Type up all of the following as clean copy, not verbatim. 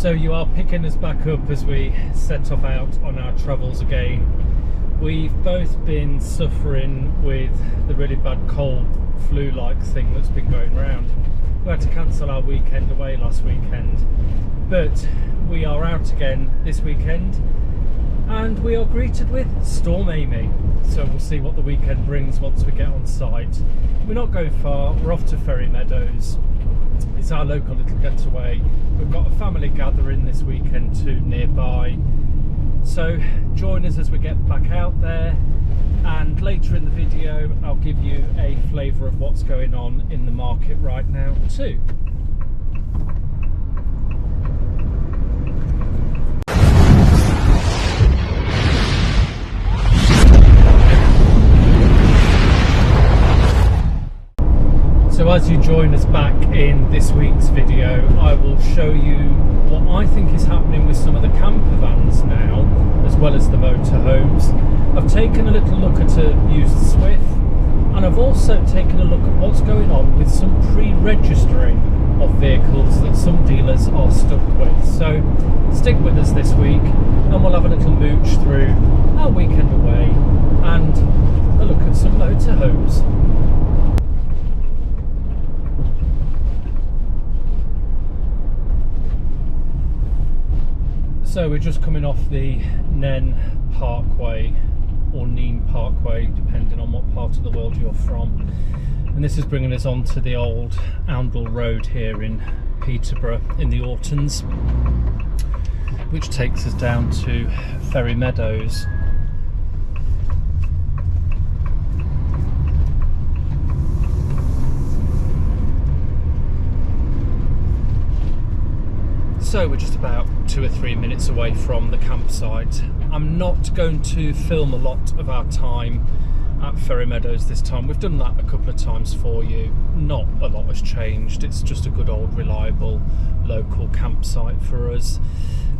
So you are picking us back up as we set off out on our travels again. We've both been suffering with the really bad cold flu-like thing that's been going around. We had to cancel our weekend away last weekend, but we are out again this weekend and we are greeted with Storm Amy. So we'll see what the weekend brings once we get on site. We're not going far, we're off to Ferry Meadows. It's our local little getaway. We've got a family gathering this weekend too nearby. So join us as we get back out there, and later in the video I'll give you a flavour of what's going on in the market right now too. So as you join us back in this week's video, I will show you what I think is happening with some of the camper vans now, as well as the motorhomes. I've taken a little look at a used Swift, and I've also taken a look at what's going on with some pre-registering of vehicles that some dealers are stuck with. So stick with us this week and we'll have a little mooch through our weekend away and a look at some motorhomes. So we're just coming off the Nen Parkway, or Neen Parkway, depending on what part of the world you're from. And this is bringing us on to the old Oundle Road here in Peterborough in the Ortons, which takes us down to Ferry Meadows. So we're just about 2 or 3 minutes away from the campsite. I'm not going to film a lot of our time at Ferry Meadows this time. We've done that a couple of times for you. Not a lot has changed. It's just a good old reliable local campsite for us,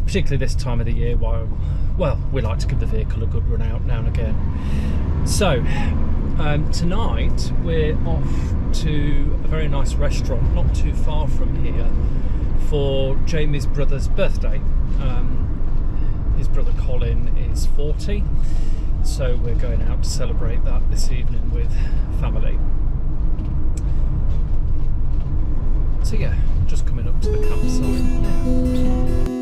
particularly this time of the year while, well, we like to give the vehicle a good run out now and again. So tonight we're off to a very nice restaurant not too far from here for Jamie's brother's birthday. His brother Colin is 40, so we're going out to celebrate that this evening with family. So yeah, just coming up to the campsite now.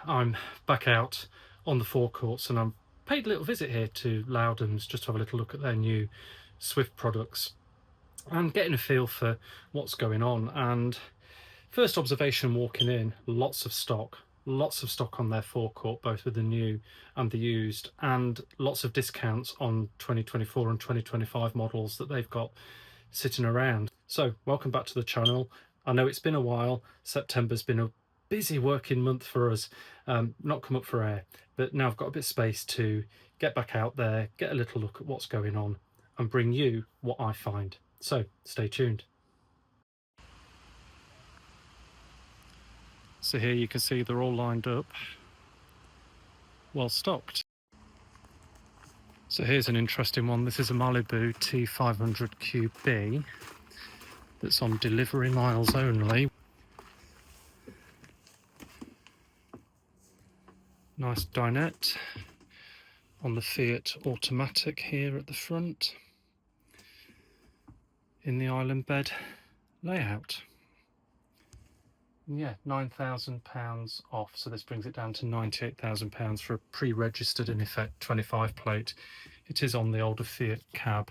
I'm back out on the forecourts and I'm paid a little visit here to Loudon's just to have a little look at their new Swift products and getting a feel for what's going on. And first observation walking in, lots of stock on their forecourt, both with the new and the used, and lots of discounts on 2024 and 2025 models that they've got sitting around. So welcome back to the channel. I know it's been a while. September's been a busy working month for us, not come up for air, but now I've got a bit of space to get back out there, get a little look at what's going on and bring you what I find. So stay tuned. So here you can see they're all lined up, well stocked. So here's an interesting one. This is a Malibu T500 QB that's on delivery miles only. Nice dinette on the Fiat automatic here at the front in the island bed layout. And yeah, £9,000 off, so this brings it down to £98,000 for a pre-registered, in effect 25 plate. It is on the older Fiat cab.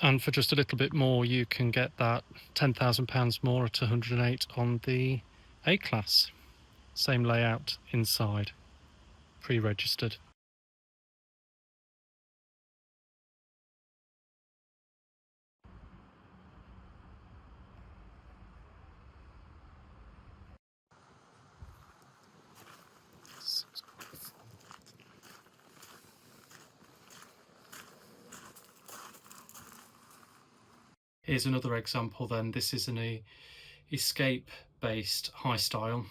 And for just a little bit more, you can get that £10,000 more at 108 on the A-Class. Same layout inside, pre-registered. Here's another example then. This is an escape based high style.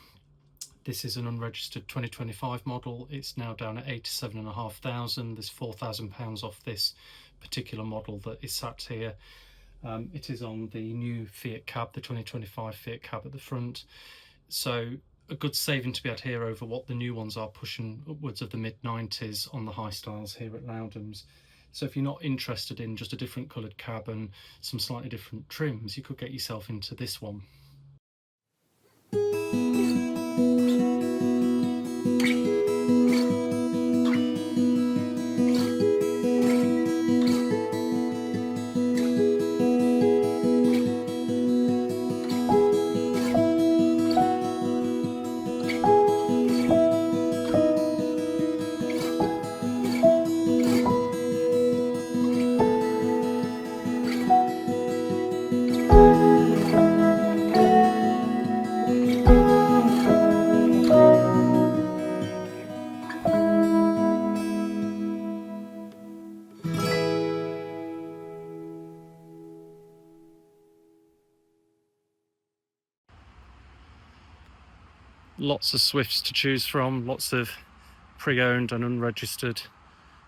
This is an unregistered 2025 model. It's now down at 87,500. There's £4,000 off this particular model that is sat here. It is on the new Fiat cab, the 2025 Fiat cab at the front. So a good saving to be had here over what the new ones are, pushing upwards of the mid-90s on the high styles here at Loudon's. So if you're not interested in just a different coloured cab and some slightly different trims, you could get yourself into this one. Lots of Swifts to choose from, lots of pre-owned and unregistered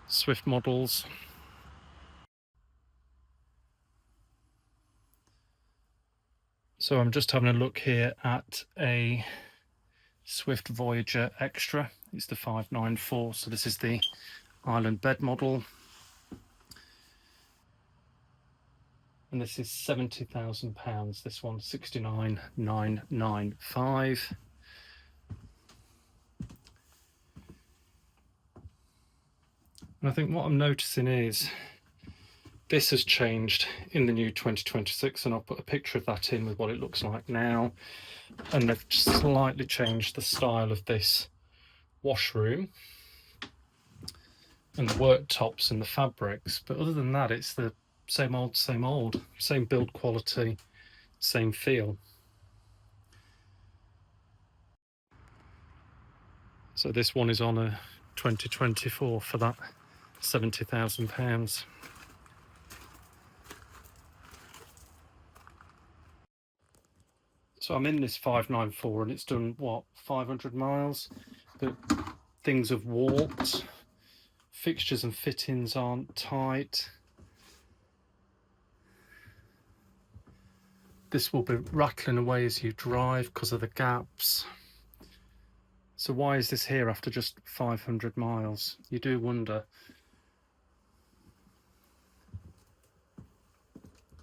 Swift models. So I'm just having a look here at a Swift Voyager Extra. It's the 594, so this is the island bed model. And this is £70,000. This one, 69,995. And I think what I'm noticing is this has changed in the new 2026, and I'll put a picture of that in with what it looks like now. And they've slightly changed the style of this washroom and the worktops and the fabrics, but other than that, it's the same old, same build quality, same feel. So this one is on a 2024 for that £70,000. So I'm in this 594 and it's done, what, 500 miles? But things have warped. Fixtures and fittings aren't tight. This will be rattling away as you drive because of the gaps. So why is this here after just 500 miles? You do wonder.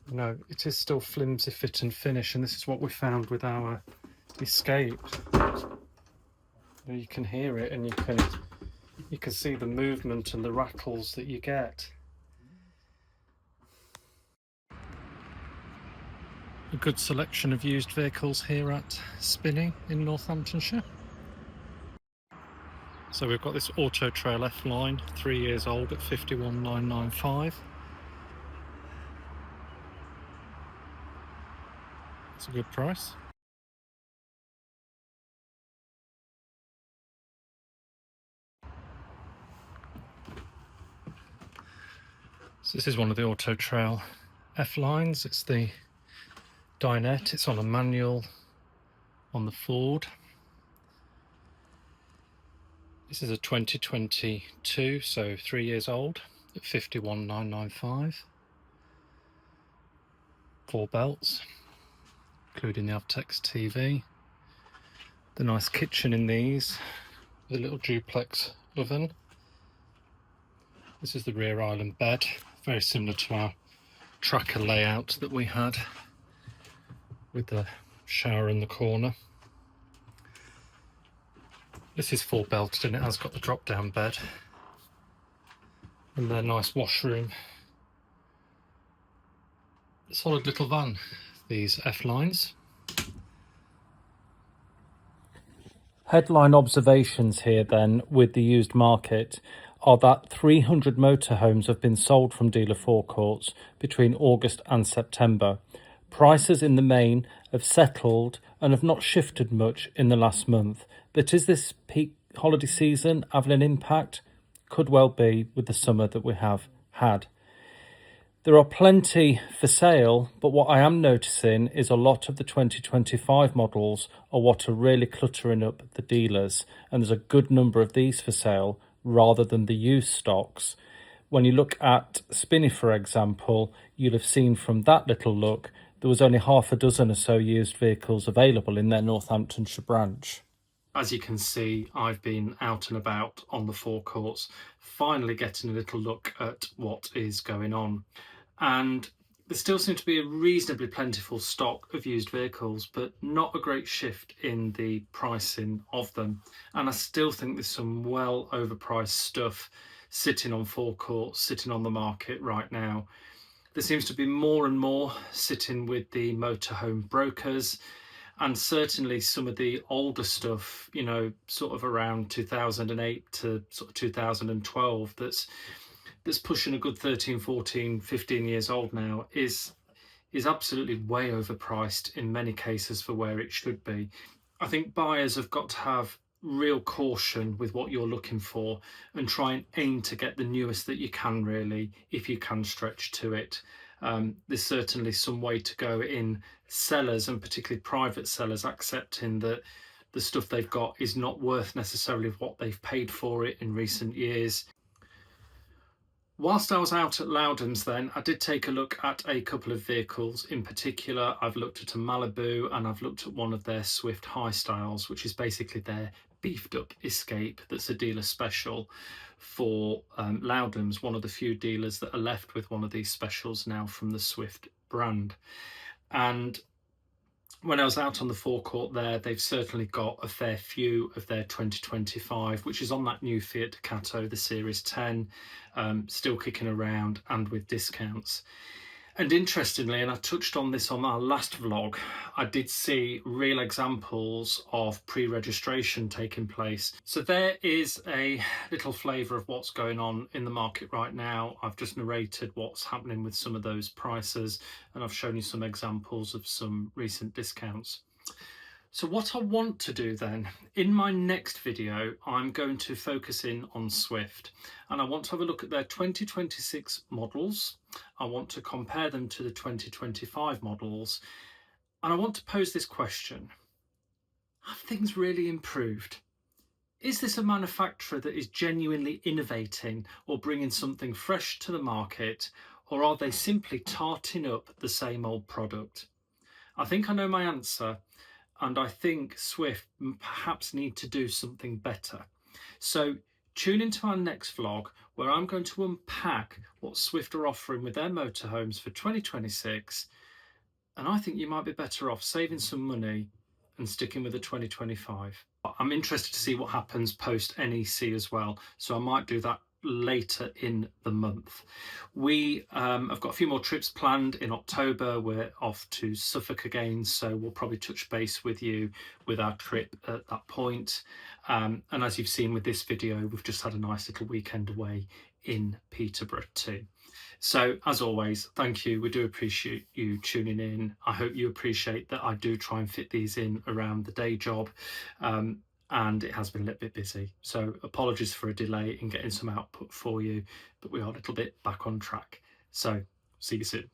You know, it is still flimsy fit and finish, and this is what we found with our Escape. You can hear it, and you can see the movement and the rattles that you get. A good selection of used vehicles here at Spinney in Northamptonshire. So we've got this Auto Trail F line, 3 years old, at 51,995. It's a good price. So this is one of the Auto Trail F lines. It's the dinette. It's on a manual on the Ford. This is a 2022, so 3 years old, at 51,995. 4 belts, including the Avtex TV. The nice kitchen in these, with a little duplex oven. This is the rear island bed, very similar to our tracker layout that we had, with the shower in the corner. This is 4 belted and it has got the drop down bed and their nice washroom. A solid little van, these F lines. Headline observations here then with the used market are that 300 motorhomes have been sold from dealer forecourts between August and September. Prices in the main have settled and have not shifted much in the last month. But is this peak holiday season having an impact? Could well be with the summer that we have had. There are plenty for sale, but what I am noticing is a lot of the 2025 models are what are really cluttering up the dealers, and there's a good number of these for sale rather than the used stocks. When you look at Spinney, for example, you'll have seen from that little look there was only half a dozen or so used vehicles available in their Northamptonshire branch. As you can see, I've been out and about on the forecourts, finally getting a little look at what is going on. And there still seems to be a reasonably plentiful stock of used vehicles, but not a great shift in the pricing of them. And I still think there's some well overpriced stuff sitting on forecourts, sitting on the market right now. There seems to be more and more sitting with the motorhome brokers, and certainly some of the older stuff, you know, sort of around 2008 to sort of 2012, that's pushing a good 13, 14, 15 years old now, is absolutely way overpriced in many cases for where it should be. I think buyers have got to have real caution with what you're looking for and try and aim to get the newest that you can, really, if you can stretch to it. There's certainly some way to go in sellers, and particularly private sellers, accepting that the stuff they've got is not worth necessarily what they've paid for it in recent years. Whilst I was out at Loudon's then, I did take a look at a couple of vehicles. In particular, I've looked at a Malibu and I've looked at one of their Swift High Styles, which is basically their beefed up Escape that's a dealer special for Loudon's, one of the few dealers that are left with one of these specials now from the Swift brand. And when I was out on the forecourt there, they've certainly got a fair few of their 2025, which is on that new Fiat Ducato, the Series 10, still kicking around and with discounts. And interestingly, and I touched on this on our last vlog, I did see real examples of pre-registration taking place. So there is a little flavour of what's going on in the market right now. I've just narrated what's happening with some of those prices, and I've shown you some examples of some recent discounts. So what I want to do then, in my next video, I'm going to focus in on Swift, and I want to have a look at their 2026 models. I want to compare them to the 2025 models, And I want to pose this question: have things really improved? Is this a manufacturer that is genuinely innovating or bringing something fresh to the market, or are they simply tarting up the same old product? I think I know my answer, and I think Swift perhaps need to do something better. So tune into our next vlog, where I'm going to unpack what Swift are offering with their motorhomes for 2026, and I think you might be better off saving some money and sticking with the 2025. I'm interested to see what happens post NEC as well, so I might do that later in the month. We have got a few more trips planned in October. We're off to Suffolk again, so we'll probably touch base with you with our trip at that point. And as you've seen with this video, we've just had a nice little weekend away in Peterborough too. So as always, thank you. We do appreciate you tuning in. I hope you appreciate that I do try and fit these in around the day job, and it has been a little bit busy. So apologies for a delay in getting some output for you, but we are a little bit back on track. So see you soon.